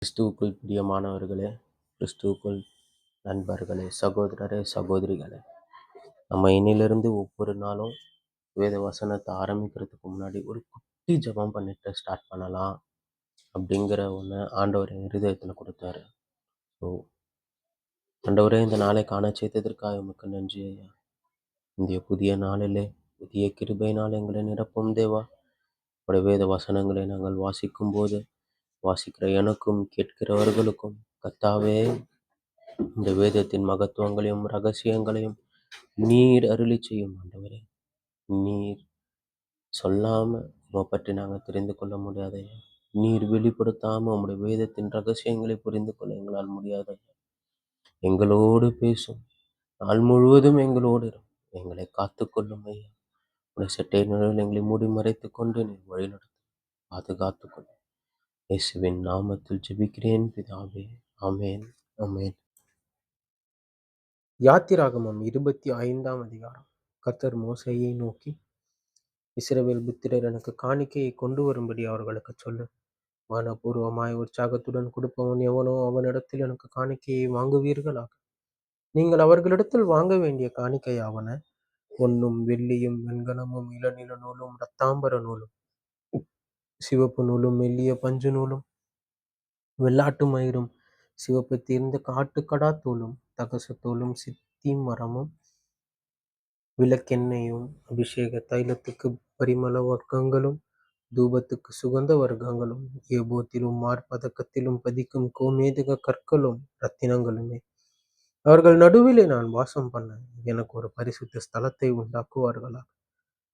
கிறிஸ்துவுக்குள் பிரியமானவர்களே, கிறிஸ்துவுக்குள் நண்பர்களே, சகோதரரே, சகோதரிகளே, நம்ம இன்னிலிருந்து ஒவ்வொரு நாளும் வேத வசனத்தை ஆரம்பிக்கிறதுக்கு முன்னாடி ஒரு குட்டி ஜெபம் பண்ணிட்டு ஸ்டார்ட் பண்ணலாம் அப்படிங்கிற ஒன்று ஆண்டவர் என் இருதயத்தில் கொடுத்தாரு. ஸோ ஆண்டவரே, இந்த நாளை காண செய்ததற்காக உமக்கு நன்றி ஐயா. இந்த புதிய நாளிலே புதிய கிருபையினால் எங்களை நிரப்பும் தேவா. உடைய வேத வசனங்களை நாங்கள் வாசிக்கும் போது வாசிக்கிற எனக்கும் கேட்கிறவர்களுக்கும் கர்த்தாவே, இந்த வேதத்தின் மகத்துவங்களையும் ரகசியங்களையும் நீர் அருளி செய்யும் ஆண்டவரே. நீர் சொல்லாம உம்மை பற்றி நாங்கள் தெரிந்து கொள்ள முடியாதையா. நீர் வெளிப்படுத்தாம உம்முடைய வேதத்தின் ரகசியங்களை புரிந்து கொள்ள எங்களால் முடியாதையா. எங்களோடு பேசும், நாள் முழுவதும் எங்களோடு எங்களை காத்துக்கொள்ளும் ஐயா. உடைய சட்டை நிழலில் எங்களை மூடி மறைத்து கொண்டு நீர் வழிநடத்தும், பாதுகாத்துக்கொள்ளும். இயேசுவின் நாமத்தில் ஜெபிக்கிறேன் பிதாவே, ஆமேன், ஆமேன். யாத்திராகமம் 25ஆம் அதிகாரம். கர்த்தர் மோசேயை நோக்கி, இஸ்ரவேல் புத்திரர் எனக்கு காணிக்கையை கொண்டு வரும்படி அவர்களுக்கு சொல்லு. மனப்பூர்வமாய் உற்சாகத்துடன் கொடுப்பவன் எவனோ அவனிடத்தில் எனக்கு காணிக்கையை வாங்குவீர்களாக. நீங்கள் அவர்களிடத்தில் வாங்க வேண்டிய காணிக்கையாவன: பொன்னும் வெள்ளியும் வெண்கலமும் இளநில நூலும் இரத்தாம்பர நூலும் சிவப்பு நூலும் மெல்லிய பஞ்சு நூலும் வெள்ளாட்டு மயிரும் சிவப்பு தீர்ந்த காட்டுக்கடா தூளும் தகசத்தூளும் சித்தி மரமும் விளக்கெண்ணெயும் அபிஷேக தைலத்துக்கு பரிமள வர்க்கங்களும் தூபத்துக்கு சுகந்த வர்க்கங்களும் ஏபோத்திலும் மார்பதக்கத்திலும் பதிக்கும் கோமேதக கற்களும் ரத்தினங்களுமே. அவர்கள் நடுவிலே நான் வாசம் பண்ண எனக்கு ஒரு பரிசுத்த ஸ்தலத்தை உண்டாக்குவார்களா.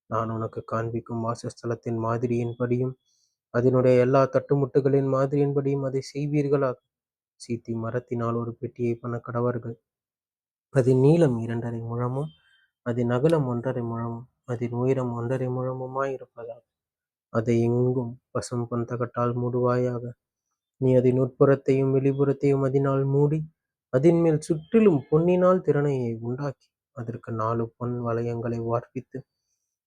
நான் உனக்கு காண்பிக்கும் வாசஸ்தலத்தின் மாதிரியின்படியும் அதனுடைய எல்லா தட்டுமுட்டுகளின் மாதிரியின்படியும் அதை செய்வீர்களாக. சீத்தி மரத்தினால் ஒரு பெட்டியை பண்ண கடவர்கள். அதன் நீளம் 2.5 முழமும் அதன் அகலம் 1.5 முழமும் அதன் உயரம் 1.5 முழமுமாயிருப்பதாக. அதை எங்கும் பசும் பொன் தகட்டால் மூடுவாயாக. நீ அதன் உட்புறத்தையும் வெளிப்புறத்தையும் அதனால் மூடி அதன் மேல் சுற்றிலும் பொன்னினால் திறனையை உண்டாக்கி அதற்கு 4 பொன் வளையங்களை வார்ப்பித்து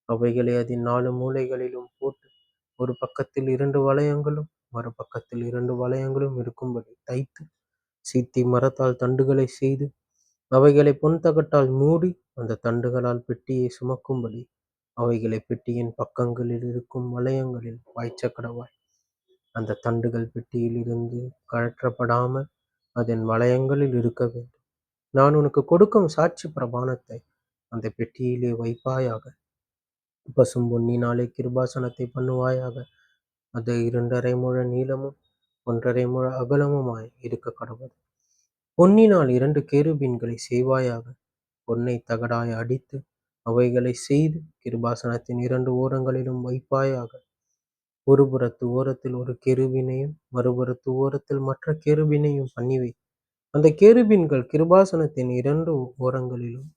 அவைகளை அதன் 4 மூலைகளிலும் போட்டு ஒரு பக்கத்தில் 2 வளையங்களும் மறுபக்கத்தில் 2 வளையங்களும் இருக்கும்படி தைத்து சீத்தி மரத்தால் தண்டுகளை செய்து அவைகளை பொன் தகட்டால் மூடி அந்த தண்டுகளால் பெட்டியை சுமக்கும்படி அவைகளை பெட்டியின் பக்கங்களில் இருக்கும் வளையங்களில் வாய்ச்சக்கடவாய். அந்த தண்டுகள் பெட்டியில் இருந்து கழற்றப்படாமல் அதன் வளையங்களில் இருக்க வேண்டும். நான் உனக்கு கொடுக்கும் சாட்சி பிரமாணத்தை அந்த பெட்டியிலே வைப்பாயாக. பசும் பொன்னினாலே கிருபாசனத்தை பண்ணுவாயாக. அது 2.5 முழ நீளமும் 1.5 முழ அகலமுமாய் இருக்க கடவுள். பொன்னினால் 2 கேருபீன்களை செய்வாயாக. பொன்னை தகடாய் அடித்து அவைகளை செய்து கிருபாசனத்தின் 2 ஓரங்களிலும் வைப்பாயாக. ஒரு புறத்து ஓரத்தில் ஒரு கேருபீனையும் மறுபுறத்து ஓரத்தில் மற்ற கேருபீனையும் பண்ணிவை. அந்த கேருபீன்கள் கிருபாசனத்தின் 2 ஓரங்களிலும்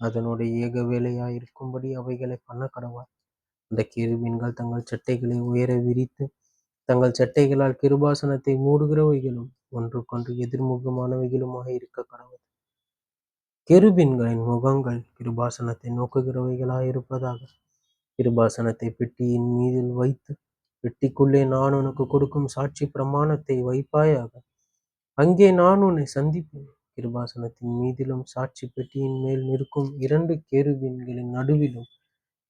அதனுடைய ஏக வேலையாயிருக்கும்படி அவைகளை பண்ண கடவாய். அந்த கேருபீன்கள் தங்கள் சட்டைகளை உயர விரித்து தங்கள் சட்டைகளால் கிருபாசனத்தை மூடுகிறவைகளும் ஒன்றுக்கொன்று எதிர்முகமானவைகளுமாக இருக்க கடவுள். கேருபீன்களின் முகங்கள் கிருபாசனத்தை நோக்குகிறவைகளாயிருப்பதாக. கிருபாசனத்தை பெட்டியின் மீதில் வைத்து பெட்டிக்குள்ளே நான் உனக்கு கொடுக்கும் சாட்சி பிரமாணத்தை வைப்பாயாக. அங்கே நான் உன்னை சந்திப்பேன். கிருபாசனத்தின் மீதிலும் சாட்சி பெட்டியின் மேல் நிற்கும் 2 கேருபீன்களின் நடுவிலும்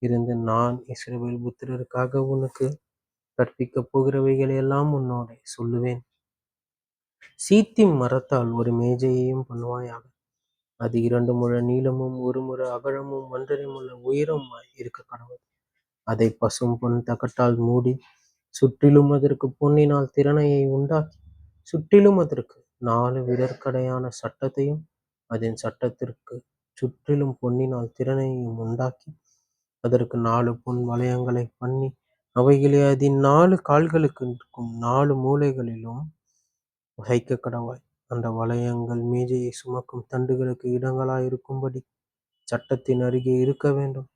இருந்து நான் இஸ்ரவேல் புத்திரருக்காக உனக்கு கற்பிக்கப் போகிறவைகளை எல்லாம் உன்னோட சொல்லுவேன். சீத்திம் மரத்தால் ஒரு மேஜையையும் பண்ணுவாயாக. அது 2 முழ நீளமும் 1 முழ அகலமும் 1.5 முழ உயரமாய் இருக்க கடவுள். அதை பசும் பொன் தகட்டால் மூடி சுற்றிலும் அதற்கு பொன்னினால் திறனையை உண்டாக்கி சுற்றிலும் அதற்கு 4 விரற்கடையான சட்டத்தையும் அதன் சட்டத்திற்கு சுற்றிலும் பொன்னினால் திறனையும் உண்டாக்கி அதற்கு 4 பொன் வளையங்களை பண்ணி அவைகளை அதன் 4 கால்களுக்கு இருக்கும் 4 மூலைகளிலும் வைக்க கடவாய். அந்த வளையங்கள் மேஜையை சுமக்கும் தண்டுகளுக்கு இடங்களாயிருக்கும்படி சட்டத்தின் அருகே இருக்க வேண்டும்.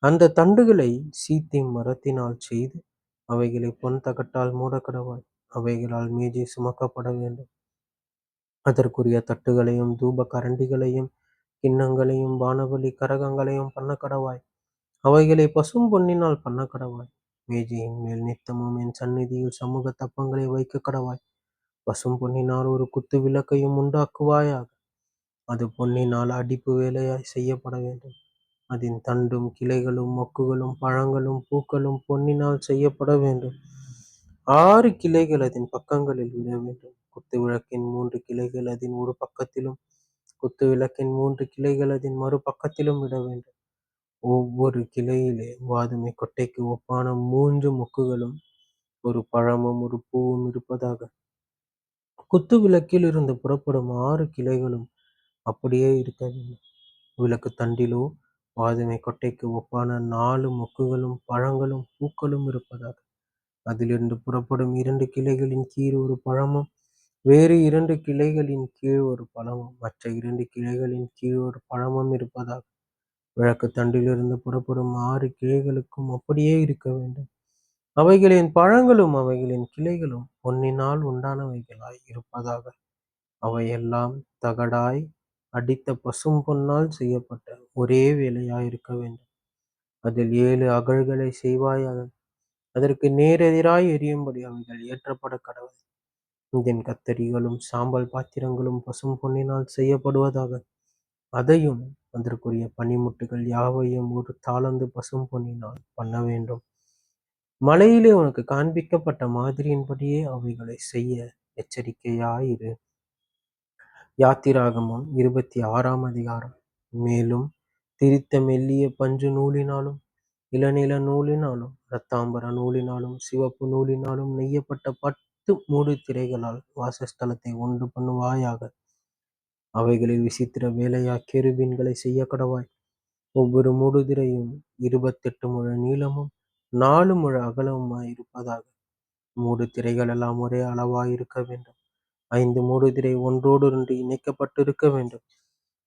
அந்த தண்டுகளை சீத்திம் மரத்தினால் செய்து அவைகளை பொன் தகட்டால் மூடக்கடவாய். அவைகளால் மேஜை சுமக்கப்பட வேண்டும். அதற்குரிய தட்டுகளையும் தூப கரண்டிகளையும் கிண்ணங்களையும் வானபலி கரகங்களையும் பண்ண கடவாய். அவைகளை பசும் பொன்னினால் பண்ண கடவாய். மேஜையின் மேல் நித்தமும் என் சந்நிதியில் சமூக தப்பங்களை வைக்க கடவாய். பசும் பொன்னினால் ஒரு குத்து விளக்கையும் உண்டாக்குவாயாக. அது பொன்னினால் அடிப்பு வேலையாய் செய்யப்பட வேண்டும். அதன் தண்டும் கிளைகளும் மொக்குகளும் பழங்களும் பூக்களும் பொன்னினால் செய்யப்பட வேண்டும். 6 கிளைகள் அதன் பக்கங்களில் விட வேண்டும். குத்து விளக்கின் 3 கிளைகள் அதன் ஒரு பக்கத்திலும், குத்து விளக்கின் 3 கிளைகள் அதன் மறுபக்கத்திலும் விட வேண்டும். ஒவ்வொரு கிளையிலே வாதுமை கொட்டைக்கு ஒப்பான 3 மொக்குகளும் ஒரு பழமும் ஒரு பூவும் இருப்பதாக. குத்து விளக்கில் இருந்து புறப்படும் 6 கிளைகளும் அப்படியே இருக்க வேண்டும். விளக்கு தண்டிலோ வாதுமை கொட்டைக்கு ஒப்பான 4 மொக்குகளும் பழங்களும் பூக்களும் இருப்பதாக. அதிலிருந்து புறப்படும் 2 கிளைகளின் கீழ் ஒரு பழமும், வேறு 2 கிளைகளின் கீழ் ஒரு பழமும், மற்ற 2 கிளைகளின் கீழ் ஒரு பழமும் இருப்பதாக. விளக்கு தண்டிலிருந்து புறப்படும் 6 கிளைகளுக்கும் அப்படியே இருக்க வேண்டும். அவைகளின் பழங்களும் அவைகளின் கிளைகளும் பொன்னினால் உண்டானவைகளாய் இருப்பதாக. அவையெல்லாம் தகடாய் அடித்த பசும் பொன்னால் செய்யப்பட்ட ஒரே வேலையாயிருக்க வேண்டும். அதில் 7 அகழ்களை செய்வாயாக. அதற்கு நேரெதிராய் எரியும்படி அவைகள் ஏற்றப்பட கடவது. இதன் கத்தரிகளும் சாம்பல் பாத்திரங்களும் பசும் பொன்னினால் செய்யப்படுவதாக. அதையும் அதற்குரிய பனிமுட்டுகள் யாவையும் ஒரு தாலந்து பசும் பொன்னினால் பண்ண வேண்டும். மலையிலே உனக்கு காண்பிக்கப்பட்ட மாதிரியின்படியே அவைகளை செய்ய எச்சரிக்கையாயிரு. யாத்திராகமம் 26ஆம் அதிகாரம். மேலும் திரித்த மெல்லிய பஞ்சு நூலினாலும் இளநில நூலினாலும் இரத்தாம்பர நூலினாலும் சிவப்பு நூலினாலும் நெய்யப்பட்ட 10 மூடு திரைகளால் வாசஸ்தலத்தை உண்டு பண்ணுவாயாக. அவைகளில் விசித்திர வேலையா கேருபீன்களை செய்ய கடவாய். ஒவ்வொரு மூடுதிரையும் 28 முழ நீளமும் 4 முழ அகலமுமாய் இருப்பதாக. மூடு திரைகள் எல்லாம் ஒரே அளவாய் இருக்க வேண்டும். 5 மூடுதிரை ஒன்றோடொன்று இணைக்கப்பட்டிருக்க வேண்டும்.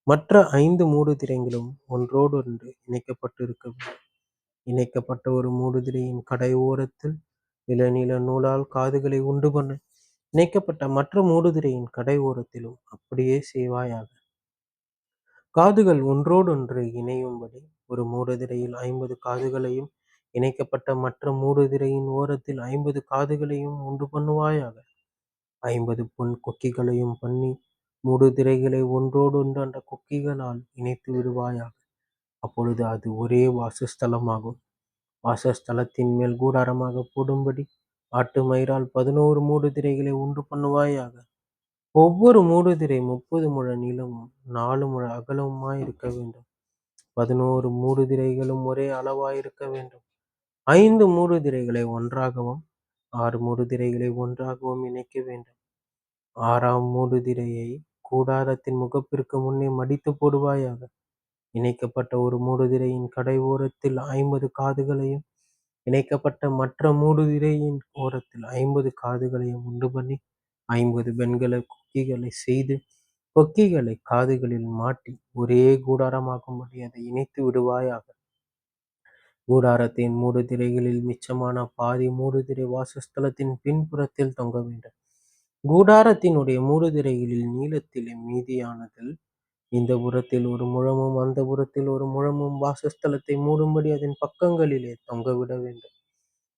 மற்ற 5 மூடுதிரைகளும் ஒன்றோடொன்று இணைக்கப்பட்டிருக்க வேண்டும். இணைக்கப்பட்ட ஒரு மூடுதிரையின் கடை ஓரத்தில் இளநீல நூலால் காதுகளை உண்டு பண்ண, இணைக்கப்பட்ட மற்ற மூடுதிரையின் கடை ஓரத்திலும் அப்படியே செய்வாயாக. காதுகள் ஒன்றோடொன்று இணையும்படி ஒரு மூடுதிரையில் 50 காதுகளையும், இணைக்கப்பட்ட மற்ற மூடுதிரையின் ஓரத்தில் 50 காதுகளையும் உண்டு பண்ணுவாயாக. 50 பொன் கொக்கிகளையும் பண்ணி மூடுதிரைகளை ஒன்றோடொன்று அந்த கொக்கிகளால் இணைத்து விடுவாயாக. அப்பொழுது அது ஒரே வாசஸ்தலமாகும். வாசஸ்தலத்தின் மேல் கூடாரமாக போடும்படி ஆட்டு மயிரால் 11 மூடுதிரைகளை உண்டு பண்ணுவாயாக. ஒவ்வொரு மூடுதிரை 30 முழ நீளமும் 4 முழ அகலமுமாய் இருக்க வேண்டும். 11 மூடுதிரைகளும் ஒரே அளவாயிருக்க வேண்டும். 5 மூடுதிரைகளை ஒன்றாகவும் 6 மூடுதிரைகளை ஒன்றாகவும் இணைக்க வேண்டும். 6ஆம் மூடுதிரையை கூடாரத்தின் முகப்பிற்கு முன்னே மடித்து போடுவாயாக. இணைக்கப்பட்ட ஒரு மூடுதிரையின் கடை ஓரத்தில் 50 காதுகளையும், இணைக்கப்பட்ட மற்ற மூடுதிரையின் ஓரத்தில் 50 காதுகளையும் உண்டு பண்ணி 50 வெண்கல கொக்கிகளை செய்து கொக்கிகளை காதுகளில் மாட்டி ஒரே கூடாரமாகும்படி அதை இணைத்து விடுவாயாக. கூடாரத்தின் மூடுதிரைகளில் மிச்சமான பாதி மூடுதிரை வாசஸ்தலத்தின் பின்புறத்தில் தொங்க வேண்டும். கூடாரத்தினுடைய மூடுதிரைகளில் நீளத்திலே மீதியானதில் இந்த புறத்தில் ஒரு முழமும் அந்த புறத்தில் ஒரு முழமும் வாசஸ்தலத்தை மூடும்படி அதன் பக்கங்களிலே தொங்கவிட வேண்டும்.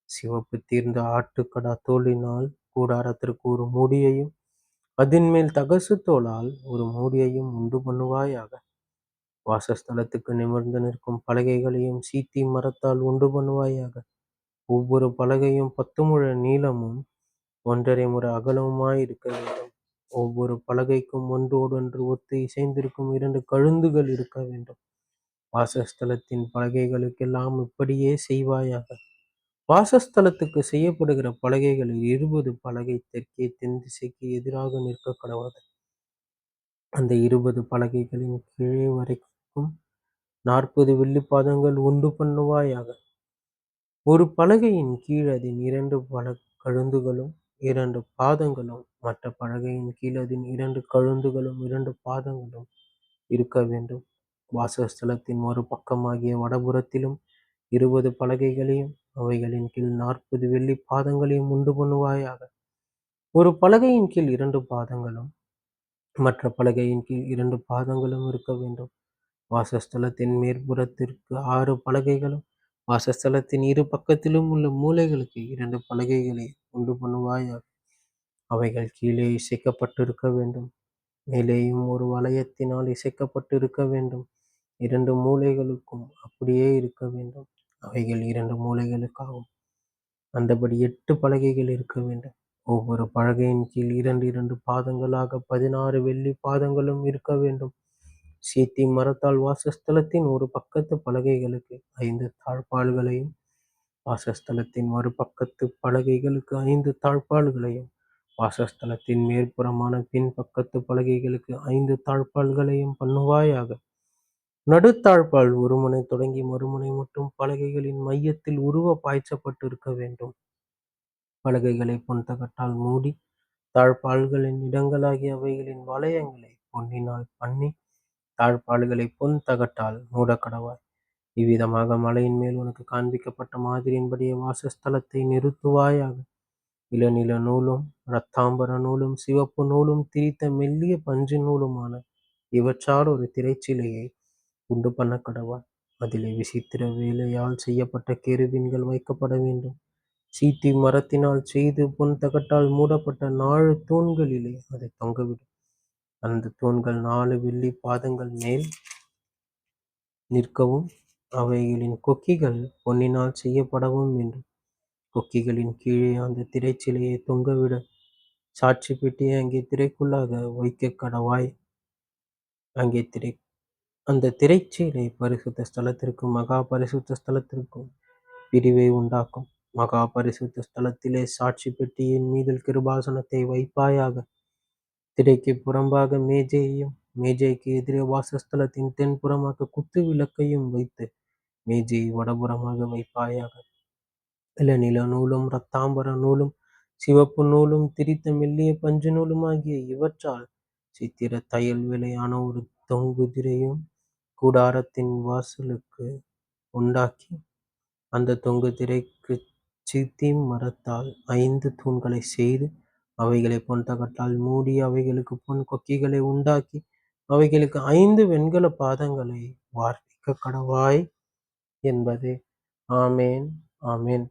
சிவப்பு தீர்ந்த ஆட்டுக்கடா தோலினால் கூடாரத்திற்கு ஒரு மூடியையும், அதன் மேல் தகசு தோலால் ஒரு மூடியையும் உண்டு பண்ணுவாயாக. வாசஸ்தலத்துக்கு நிமிர்ந்து நிற்கும் பலகைகளையும் சீத்தி மரத்தால் உண்டு பண்ணுவாயாக. ஒவ்வொரு பலகையும் 10 முழ நீளமும் 1.5 முழ அகலமுமாய் இருக்க வேண்டும். ஒவ்வொரு பலகைக்கும் ஒன்றோடொன்று ஒத்து இசைந்திருக்கும் 2 கழுந்துகள் இருக்க வேண்டும். வாசஸ்தலத்தின் பலகைகளுக்கெல்லாம் இப்படியே செய்வாயாக. வாசஸ்தலத்துக்கு செய்யப்படுகிற பலகைகளில் 20 பலகை தெற்கே தென் திசைக்கு எதிராக நிற்க கடவது. அந்த 20 பலகைகளின் கீழே வரைக்கும் 40 வெள்ளிப்பாதங்கள் உண்டு பண்ணுவாயாக. ஒரு பலகையின் கீழ் அதன் 2 கழுந்துகளும் 2 பாதங்களும், மற்ற பலகையின் கீழ் அதன் 2 கழுந்துகளும் 2 பாதங்களும் இருக்க வேண்டும். வாசஸ்தலத்தின் ஒரு பக்கமாகிய வடபுறத்திலும் 20 பலகைகளையும் அவைகளின் கீழ் 40 வெள்ளி பாதங்களையும் உண்டு பண்ணுவாயாக. ஒரு பலகையின் கீழ் 2 பாதங்களும் மற்ற பலகையின் கீழ் 2 பாதங்களும் இருக்க வேண்டும். வாசஸ்தலத்தின் மேற்புறத்திற்கு 6 பலகைகளும், வாசஸ்தலத்தின் இரு பக்கத்திலும் உள்ள மூலைகளுக்கு 2 பலகைகளை உண்டு பண்ணுவாயாக. அவைகள் கீழே இசைக்கப்பட்டிருக்க வேண்டும். மேலேயும் ஒரு வளையத்தினால் இசைக்கப்பட்டிருக்க வேண்டும். 2 மூலைகளுக்கும் அப்படியே இருக்க வேண்டும். அவைகள் 2 மூலைகளுக்காகும். அந்தபடி 8 பலகைகள் இருக்க வேண்டும். ஒவ்வொரு பலகையின் கீழ் 2 2 பாதங்களாக 16 வெள்ளி பாதங்களும் இருக்க வேண்டும். சீத்திம் மரத்தால் வாசஸ்தலத்தின் ஒரு பக்கத்து பலகைகளுக்கு 5 தாழ்ப்பாள்களையும், வாசஸ்தலத்தின் மறுபக்கத்து பலகைகளுக்கு 5 தாழ்ப்பாள்களையும், வாசஸ்தலத்தின் மேற்புறமான பின்பக்கத்து பலகைகளுக்கு 5 தாழ்ப்பாள்களையும் பண்ணுவாயாக. நடுத்தாழ்ப்பாள் ஒரு முனை தொடங்கி மறுமுனை மட்டும் பலகைகளின் மையத்தில் உருவ பாய்ச்சப்பட்டிருக்க வேண்டும். பலகைகளை பொன் தகட்டால் மூடி, தாழ்ப்பாள்களின் இடங்களாகிய அவைகளின் வளையங்களை பொன்னினால் பண்ணி, தாழ்ப்பாள்களை பொன் தகட்டால் மூடக்கடவாய். இவ்விதமாக மலையின் மேல் உனக்கு காண்பிக்கப்பட்ட மாதிரியின்படியே வாசஸ்தலத்தை நிறுத்துவாயாக. இளநில நூலும் இரத்தாம்பர நூலும் சிவப்பு நூலும் திரித்த மெல்லிய பஞ்சு நூலுமான இவற்றால் ஒரு திரைச்சிலையை உண்டு பண்ண கடவாய். அதிலே விசித்திர வேலையால் செய்யப்பட்ட கேருபீன்கள் வைக்கப்பட வேண்டும். சீத்தி மரத்தினால் செய்து பொன் தகட்டால் மூடப்பட்ட 4 தூண்களிலே அதை தொங்கவிடும். அந்த தூண்கள் 4 வெள்ளி பாதங்கள் மேல் நிற்கவும், அவைகளின் கொக்கிகள் பொன்னினால் செய்யப்படவும் வேண்டும். கொக்கிகளின் கீழே அந்த திரைச்சிலையை தொங்கவிட சாட்சி பெட்டியை அங்கே திரைக்குள்ளாக வைக்க கடவாய். அந்த திரைச்சீலை பரிசுத்த ஸ்தலத்திற்கும் மகா பரிசுத்த ஸ்தலத்திற்கும் பிரிவை உண்டாக்கும். மகா பரிசுத்த ஸ்தலத்திலே சாட்சி பெட்டியின் மீதில் கிருபாசனத்தை வைப்பாயாக. திரைக்கு புறம்பாக மேஜையையும், மேஜைக்கு எதிரே வாசஸ்தலத்தின் தென்புறமாக குத்து விளக்கையும் வைத்து மேஜையை வடபுறமாக வைப்பாயாக. இளநில நூலும் இரத்தாம்பர நூலும் சிவப்பு நூலும் திரித்த மெல்லிய பஞ்சு நூலும் ஆகிய இவற்றால் சித்திர தையல் வேலையான ஒரு தொங்கு திரையும் கூடாரத்தின் வாசலுக்கு உண்டாக்கி, அந்த தொங்கு திரைக்கு சீத்திம் மரத்தால் 5 தூண்களை செய்து, அவைகளை பொன் தகட்டால் மூடி, அவைகளுக்கு பொன் கொக்கிகளை உண்டாக்கி, அவைகளுக்கு 5 வெண்கல பாதங்களை வார்ப்பிக்க கடவாய் என்பதே. ஆமேன், ஆமேன்.